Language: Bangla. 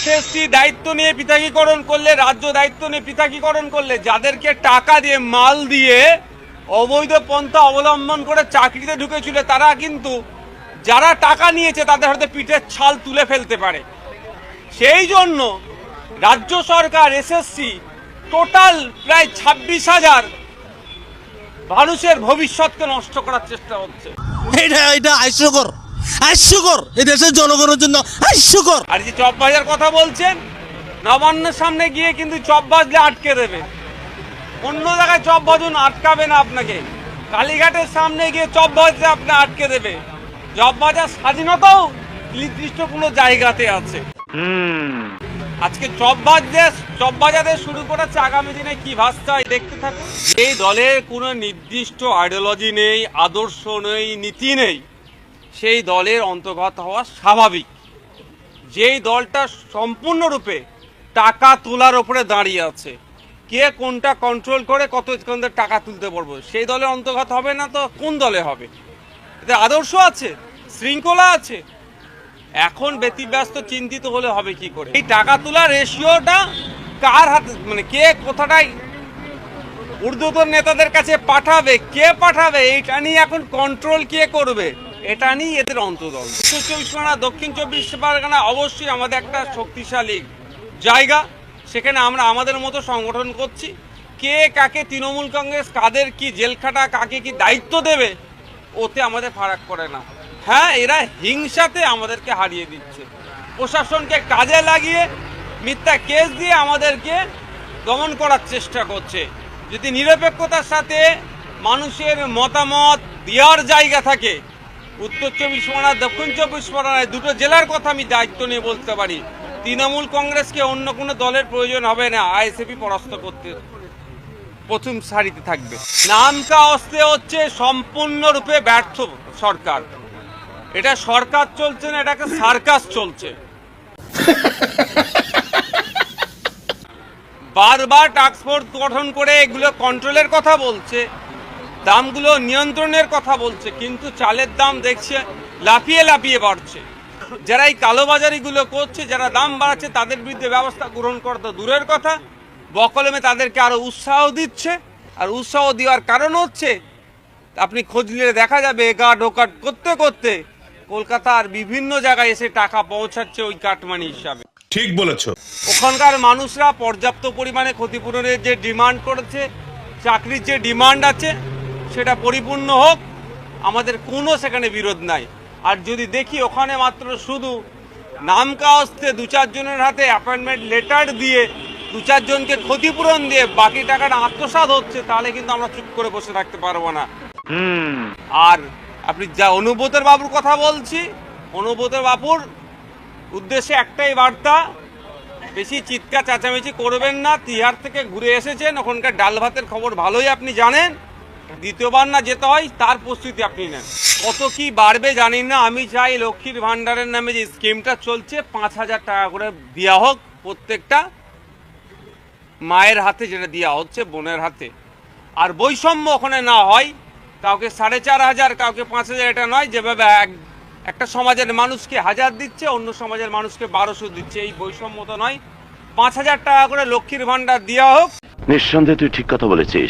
এসএসসি দায়িত্ব নিয়ে পৃথকীকরণ করলে, রাজ্য দায়িত্ব নিয়ে পৃথকীকরণ করলে, যাদেরকে টাকা দিয়ে মাল দিয়ে অবৈধ পন্থা অবলম্বন করে চাকরিতে ঢুকেছিল, তারা কিন্তু যারা টাকা নিয়েছে তাদের হাতে পিঠের ছাল তুলে ফেলতে পারে। সেই জন্য রাজ্য সরকার এসএসসি টোটাল প্রায় 26,000 মানুষের ভবিষ্যৎকে নষ্ট করার চেষ্টা হচ্ছে। এটা হাস্যকর, এই দেশের জনগণের জন্য হাস্যকর। আর যে চপ ভাজার কথা বলছেন, নবান্নের সামনে গিয়ে কিন্তু চপ ভাজলে আটকে দেবে, অন্য জায়গায় চপ ভাজুন, আটকাবে না আপনাকে। কালীঘাটের সামনে গিয়ে চপ ভাজলে আপনি আটকে দেবে। চপ ভাজার স্বাধীনতাও নির্দিষ্ট কোনো জায়গাতে আছে। আজকে চপ ভাজাতে শুরু করেছে, আগামী দিনে কি ভাজতে হয় দেখতে থাকুন। এই দলের কোনো নির্দিষ্ট আইডিওলজি নেই, আদর্শ নেই, নীতি নেই, সেই দলের অন্তর্গত হওয়া স্বাভাবিক। যেই দলটা সম্পূর্ণরূপে টাকা তোলার ওপরে দাঁড়িয়ে আছে, কে কোনটা কন্ট্রোল করে কত টাকা তুলতে পারবো, সেই দলের অন্তর্গত হবে না তো কোন দলে হবে? এতে আদর্শ আছে, শৃঙ্খলা আছে। এখন ব্যতিব্যস্ত চিন্তিত হলে হবে কি করে? এই টাকা তোলার রেশিওটা কার হাতে, মানে কে কোথাটাই ঊর্ধ্বতন নেতাদের কাছে পাঠাবে, কে পাঠাবে, এইটা নিয়ে এখন কন্ট্রোল কে করবে, এটা নিয়ে এদের অন্তর্দল। উত্তর চব্বিশ পরগনা, দক্ষিণ চব্বিশ পরগনা অবশ্যই আমাদের একটা শক্তিশালী জায়গা। সেখানে আমরা আমাদের মতো সংগঠন করছি। কে কাকে, তৃণমূল কংগ্রেস কাদের কি জেলখাটা, কাকে কি দায়িত্ব দেবে, ওতে আমাদের ফারাক করে না। হ্যাঁ, এরা হিংসাতে আমাদেরকে হারিয়ে দিচ্ছে, প্রশাসনকে কাজে লাগিয়ে মিথ্যা কেস দিয়ে আমাদেরকে দমন করার চেষ্টা করছে। যদি নিরপেক্ষতার সাথে মানুষের মতামত দেওয়ার জায়গা থাকে, উত্তর চব্বিশ পরগনা, দক্ষিণ চব্বিশ পরগনায় দুটো জেলার কথা আমি দায়িত্ব নিয়ে বলতে পারি, তৃণমূল কংগ্রেসকে অন্য কোনো দলের প্রয়োজন হবে না। আইএসএফই পরাস্ত করতে প্রথম সারিতে থাকবে। নামকা অস্তে হচ্ছে সম্পূর্ণরূপে ব্যর্থ সরকার। এটা সরকার চলছে না, এটাকে সার্কাস চলছে। বারবার টাস্ক ফোর্স গঠন করে এগুলো কন্ট্রোলের কথা বলছে, দামগুলো নিয়ন্ত্রণের কথা বলছে, কিন্তু চালের দাম দেখছে লাফিয়ে লাফিয়ে বাড়ছে। যারা এই কালোবাজারিগুলো করছে, যারা দাম বাড়াচ্ছে, তাদের বিরুদ্ধে ব্যবস্থা গ্রহণ করা তো দূরের কথা, বকলমে তাদেরকে আরো উৎসাহ দিচ্ছে। আর উৎসাহ দেওয়ার কারণ হচ্ছে, আপনি খোঁজ নিলে দেখা যাবে গার্ড ওকাট করতে করতে কলকাতার বিভিন্ন জায়গায় এসে টাকা পৌঁছাচ্ছে ওই কাটমানি হিসাবে। ঠিক বলেছো। ওখানকার মানুষরা পর্যাপ্ত পরিমাণে ক্ষতিপূরণের যে ডিমান্ড করেছে, চাকরির যে ডিমান্ড আছে, সেটা পরিপূর্ণ হোক, আমাদের কোনো সেখানে বিরোধ নাই। আর যদি দেখি ওখানে মাত্র শুধু নামকা অস্তে 2-4 জনের হাতে অ্যাপয়েন্টমেন্ট লেটার দিয়ে 2-4 জনকে ক্ষতিপূরণ দিয়ে বাকি টাকাটা আত্মসাৎ হচ্ছে, তাহলে কিন্তু আমরা চুপ করে বসে থাকতে পারবো না। আর আপনি যা অনুব্রতের বাবুর কথা বলছি, অনুব্রতের বাবুর উদ্দেশ্যে একটাই বার্তা, বেশি চিৎকার চেঁচামেচি করবেন না। তিহার থেকে ঘুরে এসেছেন, ওখানকার ডাল ভাতের খবর ভালোই আপনি জানেন। দ্বিতীয়বার না যেতে হয় তার প্রস্তুতি আপনি নেন। কত কি বাড়বে জানি না। আমি চাই লক্ষ্মীর ভান্ডারের নামে যে স্কিমটা চলছে, 5,000 টাকা করে দেওয়া হোক প্রত্যেকটা মায়ের হাতে, যেটা দেওয়া হচ্ছে বোনের হাতে। আর বৈষম্য ওখানে না হয়, কাউকে 4,500, কাউকে 5,000, এটা নয়। যেভাবে একটা সমাজের মানুষকে 1,000 দিচ্ছে, অন্য সমাজের মানুষকে 1200 দিচ্ছে, এই বৈষম্য তো নয়। 5,000 টাকা করে লক্ষ্মীর ভান্ডার দেওয়া হোক। নিঃসন্দেহে তুই ঠিক কথা বলেছিস।